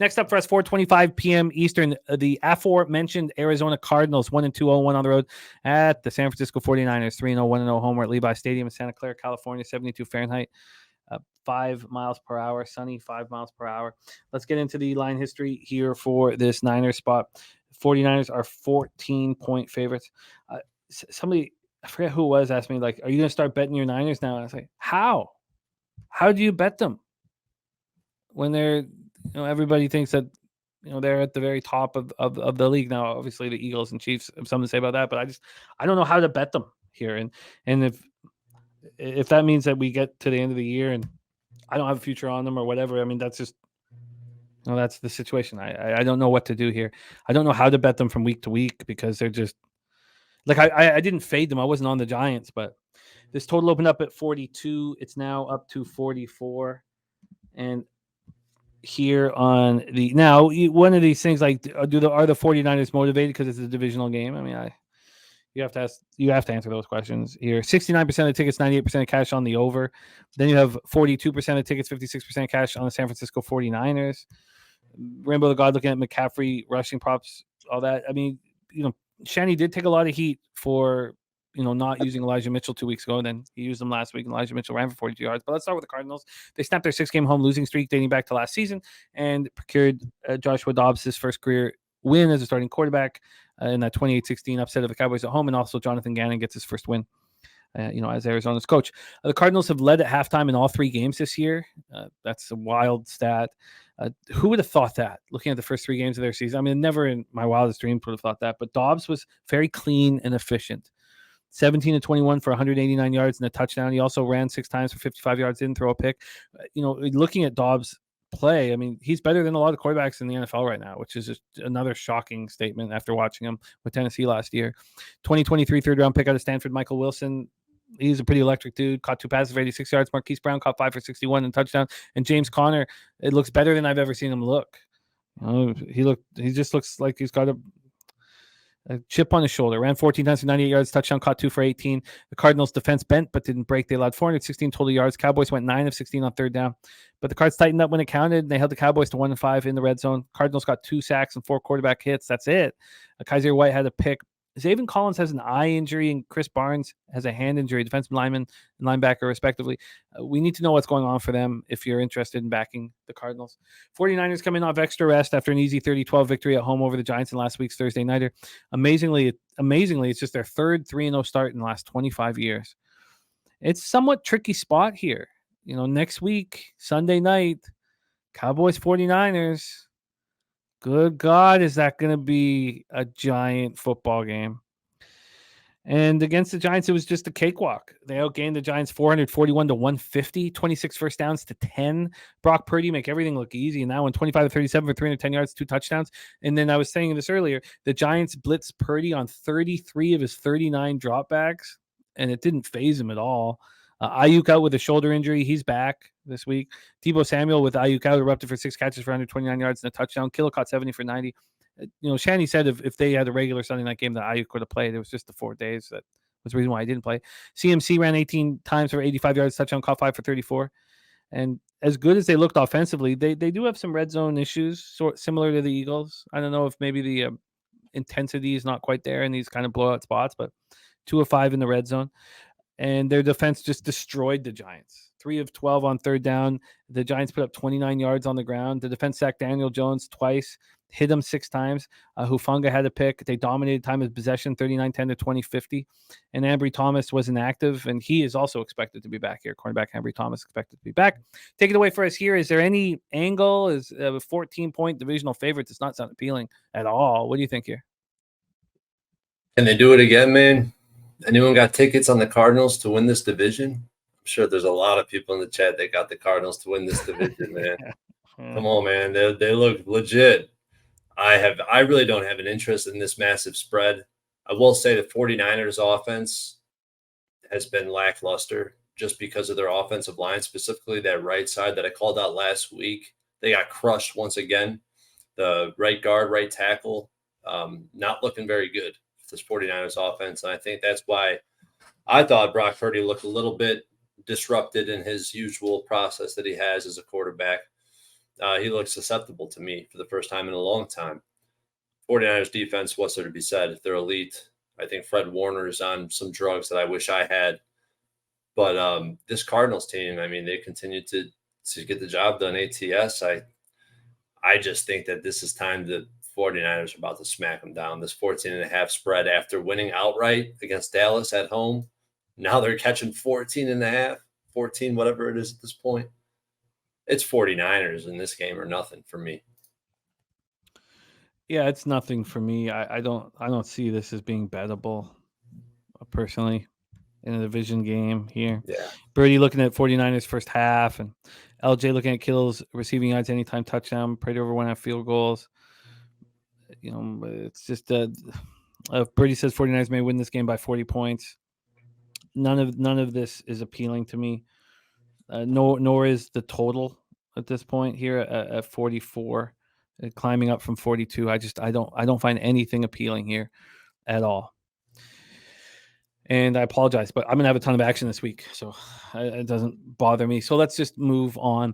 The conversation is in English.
Next up for us, 4:25 p.m. Eastern, the aforementioned Arizona Cardinals, 1-2, 0-1 on the road at the San Francisco 49ers, 3-0, 1-0 homer at Levi Stadium in Santa Clara, California, 72 Fahrenheit. 5 miles per hour, sunny, 5 miles per hour. Let's get into the line history here for this Niners spot. 49ers are 14-point favorites. Somebody, I forget who it was, asked me, like, are you going to start betting your Niners now? And I was like, how? How do you bet them when they're, everybody thinks that, they're at the very top of the league now? Obviously, the Eagles and Chiefs have something to say about that, but I don't know how to bet them here. And if that means that we get to the end of the year and I don't have a future on them or whatever, I mean, that's just, that's the situation. I don't know what to do here. I don't know how to bet them from week to week because they're just like, I didn't fade them. I wasn't on the Giants, but this total opened up at 42. It's now up to 44. And here on now, one of these things, like, are the 49ers motivated because it's a divisional game? I mean, you have to answer those questions here. 69% of tickets, 98% of cash on the over. Then you have 42% of tickets, 56% cash on the San Francisco 49ers. Rainbow the God looking at McCaffrey rushing props, all that. I mean, Shanny did take a lot of heat for, not using Elijah Mitchell 2 weeks ago, and then he used them last week, and Elijah Mitchell ran for 42 yards. But let's start with the Cardinals. They snapped their 6-game home losing streak dating back to last season and procured Joshua Dobbs his first career win as a starting quarterback in that 28-16 upset of the Cowboys at home, and also Jonathan Gannon gets his first win, as Arizona's coach. The Cardinals have led at halftime in all 3 games this year. That's a wild stat. Who would have thought that, looking at the first 3 games of their season? I mean, never in my wildest dreams would have thought that, but Dobbs was very clean and efficient. 17-21 for 189 yards and a touchdown. He also ran 6 times for 55 yards, didn't throw a pick. Looking at Dobbs' play, I mean, he's better than a lot of quarterbacks in the NFL right now, which is just another shocking statement after watching him with Tennessee last year. 2023 third-round pick out of Stanford, Michael Wilson. He's a pretty electric dude. Caught 2 passes for 86 yards. Marquise Brown caught 5 for 61 and touchdown. And James Conner, it looks better than I've ever seen him look. He just looks like he's got a chip on his shoulder. Ran 14 times for 98 yards, touchdown, caught 2 for 18. The Cardinals defense bent but didn't break. They allowed 416 total yards. Cowboys went 9 of 16 on third down. But the Cards tightened up when it counted. They held the Cowboys to 1-5 in the red zone. Cardinals got 2 sacks and 4 quarterback hits. That's it. Kaiser White had a pick. Zaven Collins has an eye injury and Chris Barnes has a hand injury, defensive lineman and linebacker respectively. We need to know what's going on for them if you're interested in backing the Cardinals. 49ers coming off extra rest after an easy 30-12 victory at home over the Giants in last week's Thursday nighter. Amazingly, it's just their third 3-0 start in the last 25 years. It's somewhat tricky spot here. Next week, Sunday night, Cowboys 49ers. Good God, is that going to be a giant football game? And against the Giants, it was just a cakewalk. They outgained the Giants 441 to 150, 26 first downs to 10. Brock Purdy make everything look easy. And that one, 25 to 37 for 310 yards, 2 touchdowns. And then I was saying this earlier, the Giants blitzed Purdy on 33 of his 39 dropbacks, and it didn't phase him at all. Ayuk out with a shoulder injury. He's back this week. Deebo Samuel with Ayuk out erupted for 6 catches for 129 yards and a touchdown. Kittle caught 70 for 90. Shanny said if they had a regular Sunday night game that Ayuk could have played, it was just the 4 days that was the reason why I didn't play. CMC ran 18 times for 85 yards, touchdown, caught 5 for 34. And as good as they looked offensively, they do have some red zone issues, similar to the Eagles. I don't know if maybe the intensity is not quite there in these kind of blowout spots, but 2 of 5 in the red zone. And their defense just destroyed the Giants. 3 of 12 on third down. The Giants put up 29 yards on the ground. The defense sacked Daniel Jones twice, hit him 6 times. Hufanga had a pick. They dominated time of possession, 39-10 to 20-50. And Ambry Thomas was inactive, and he is also expected to be back here. Cornerback Ambry Thomas expected to be back. Take it away for us here. Is there any angle? Is a 14-point divisional favorite does not sound appealing at all. What do you think here? Can they do it again, man? Anyone got tickets on the Cardinals to win this division? I'm sure there's a lot of people in the chat that got the Cardinals to win this division, man. Come on, man. They look legit. I really don't have an interest in this massive spread. I will say the 49ers offense has been lackluster just because of their offensive line, specifically that right side that I called out last week. They got crushed once again. The right guard, right tackle, not looking very good. This 49ers offense. And I think that's why I thought Brock Purdy looked a little bit disrupted in his usual process that he has as a quarterback. he looks susceptible to me for the first time in a long time. 49ers defense, what's there to be said? They're elite. I think Fred Warner is on some drugs that I wish I had. But this Cardinals team, I mean, they continue to get the job done. ATS, I just think that this is time the 49ers are about to smack them down. This 14.5 spread after winning outright against Dallas at home. Now they're catching 14.5, 14, whatever it is at this point. It's 49ers in this game or nothing for me. Yeah, it's nothing for me. I don't see this as being bettable, personally, in a division game here. Yeah. Birdie looking at 49ers first half, and LJ looking at Kittle's receiving yards, anytime touchdown, Brady over 1.5 field goals. It's just Birdie says 49ers may win this game by 40 points. None of this is appealing to me. Nor is the total at this point here at 44, climbing up from 42. I don't find anything appealing here at all. And I apologize, but I'm gonna have a ton of action this week, so it doesn't bother me. So let's just move on.